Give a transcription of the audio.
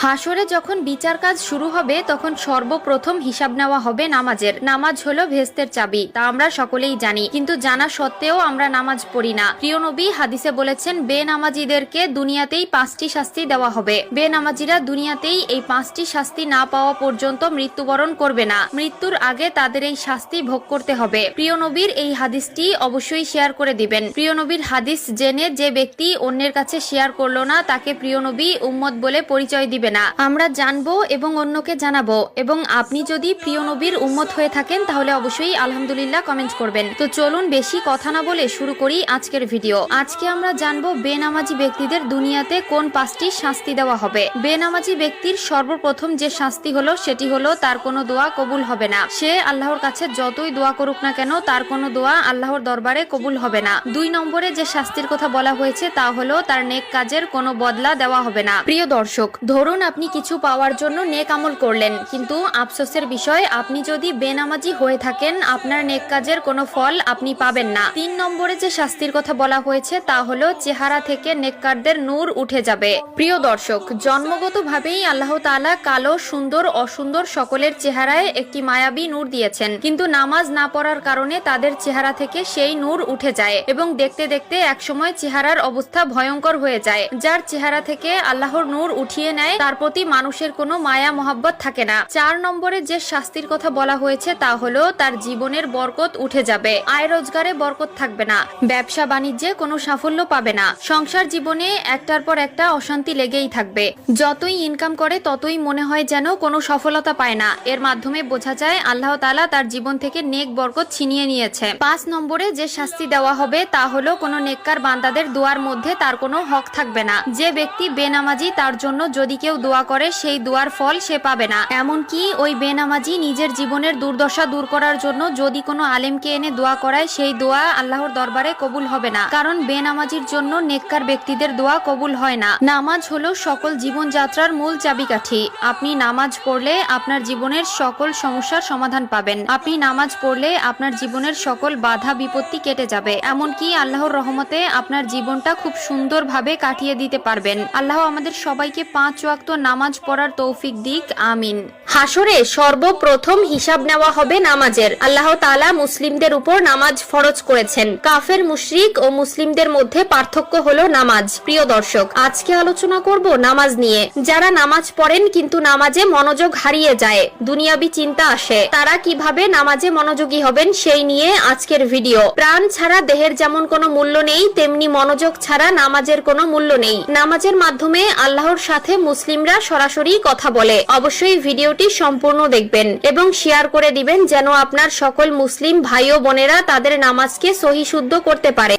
হাসরে যখন বিচার কাজ শুরু হবে তখন সর্বপ্রথম হিসাব নেওয়া হবে নামাজের। নামাজ হলো ভেস্তের চাবি, তা আমরা সকলেই জানি, কিন্তু জানা সত্ত্বেও আমরা নামাজ পড়ি না। প্রিয় নবী হাদিসে বলেছেন, বেনামাজিদেরকে দুনিয়াতেই 5টি শাস্তি দেওয়া হবে। বেনামাজিরা দুনিয়াতেই এই 5টি শাস্তি না পাওয়া পর্যন্ত মৃত্যুবরণ করবে না। মৃত্যুর আগে তাদের এই শাস্তি ভোগ করতে হবে। প্রিয় নবীর এই হাদিসটি অবশ্যই শেয়ার করে দিবেন। প্রিয় নবীর হাদিস জেনে যে ব্যক্তি অন্যের কাছে শেয়ার করলো না, তাকে প্রিয় নবী উম্মত বলে পরিচয় দিবে না। আমরা জানবো এবং অন্যকে জানাবো। এবং আপনি যদি প্রিয় নবীর উম্মত হয়ে থাকেন তাহলে অবশ্যই আলহামদুলিল্লাহ কমেন্ট করবেন। তো চলুন বেশি কথা না বলে শুরু করি আজকের ভিডিও। আজকে আমরা জানবো বেনামাজি ব্যক্তিদের দুনিয়াতে কোন 5টি শাস্তি দেওয়া হবে। বেনামাজি ব্যক্তির সর্বপ্রথম যে শাস্তি হলো সেটি হলো তার কোনো দোয়া কবুল হবে না। সে আল্লাহর কাছে যতই দোয়া করুক না কেন তার কোনো দোয়া আল্লাহর দরবারে কবুল হবে না। 2 নম্বরে যে শাস্তির কথা বলা হয়েছে তা হলো তার নেক কাজের কোনো বদলা দেওয়া হবে না। প্রিয় দর্শক, ধরুন আপনি কিছু পাওয়ার জন্য নেক আমল করলেন, কিন্তু আফসোসের বিষয় আপনি যদি বেনামাজি হয়ে থাকেন আপনার নেক কাজের কোনো ফল আপনি পাবেন না। 3 নম্বরে যে শাস্তির কথা বলা হয়েছে তা হলো চেহারা থেকে নেককারদের নূর উঠে যাবে। প্রিয় দর্শক, জন্মগতভাবেই আল্লাহ তাআলা কালো, সুন্দর, অসুন্দর সকলের চেহারায় একটি মায়াবী নূর দিয়েছেন, কিন্তু নামাজ না পড়ার কারণে তাদের চেহারা থেকে সেই নূর উঠে যায় এবং দেখতে দেখতে একসময় চেহারার অবস্থা ভয়ঙ্কর হয়ে যায়। যার চেহারা থেকে আল্লাহর নূর উঠিয়ে নেয় তার প্রতি মানুষের কোনো মায়া মহব্বত থাকে না। 4 নম্বরে যে শাস্তির কথা বলা হয়েছে তা হলো তার জীবনের বরকত উঠে যাবে। আয় রোজগারে বরকত থাকবে না, ব্যবসা বাণিজ্যে কোনো সাফল্য পাবে না, সংসার জীবনে একটার পর একটা অশান্তি লেগেই থাকবে। যতই ইনকাম করে ততই মনে হয় যেন কোনো সফলতা পায় না। এর মাধ্যমে বোঝা যায় আল্লাহ তাআলা তার জীবন থেকে নেক বরকত ছিনিয়ে নিয়েছে। 5 নম্বরে যে শাস্তি দেওয়া হবে তা হলো কোনো নেককার বান্দাদের দোয়ার মধ্যে তার কোনো হক থাকবে না। যে ব্যক্তি বেনামাজি তার জন্য যদি কেউ দোয়া করে সেই দোয়ার ফল সে পাবে না। এমনকি ওই বেনামাজি নিজের জীবনের দুর্দশা দূর করার জন্য যদি কোনো আলেমকে এনে দোয়া করায় সেই দোয়া আল্লাহর দরবারে কবুল হবে না, কারণ বেনামাজির জন্য নেককার ব্যক্তিদের দোয়া কবুল হয় না। নামাজ হলো সকল জীবনযাত্রার মূল চাবিকাঠি। আপনি নামাজ পড়লে আপনার জীবনের সকল সমস্যার সমাধান পাবেন। আপনি নামাজ পড়লে আপনার জীবনের সকল বাধা বিপত্তি কেটে যাবে। এমনকি আল্লাহর রহমতে আপনার জীবনটা খুব সুন্দরভাবে কাটিয়ে দিতে পারবেন। আল্লাহ আমাদের সবাইকে 5 ওয়াক্ত নামাজ পড়ার তৌফিক দিক, আমিন। হাসরে সর্বপ্রথম হিসাব নেওয়া হবে নামাজের। আল্লাহ তাআলা মুসলিমদের উপর নামাজ ফরজ করেছেন। কাফের, মুশরিক ও মুসলিমদের মধ্যে পার্থক্য হলো নামাজ। প্রিয় দর্শক, আজকে আলোচনা করব নামাজ নিয়ে। যারা নামাজ পড়েন কিন্তু নামাজে মনোযোগ হারিয়ে যায়, দুনিয়াবি চিন্তা আসে, তারা কিভাবে নামাজে মনোযোগী হবেন সেই নিয়ে আজকের ভিডিও। প্রাণ ছাড়া দেহের যেমন কোনো মূল্য নেই, তেমনি মনোযোগ ছাড়া নামাজের কোনো মূল্য নেই। নামাজের মাধ্যমে আল্লাহর সাথে মুসলিমরা সরাসরি কথা বলে। অবশ্যই ভিডিওটি সম্পূর্ণ দেখবেন এবং শেয়ার করে দিবেন যেন আপনার সকল মুসলিম ভাই ও বোনেরা তাদের নামাজকে সহিশুদ্ধ করতে পারে।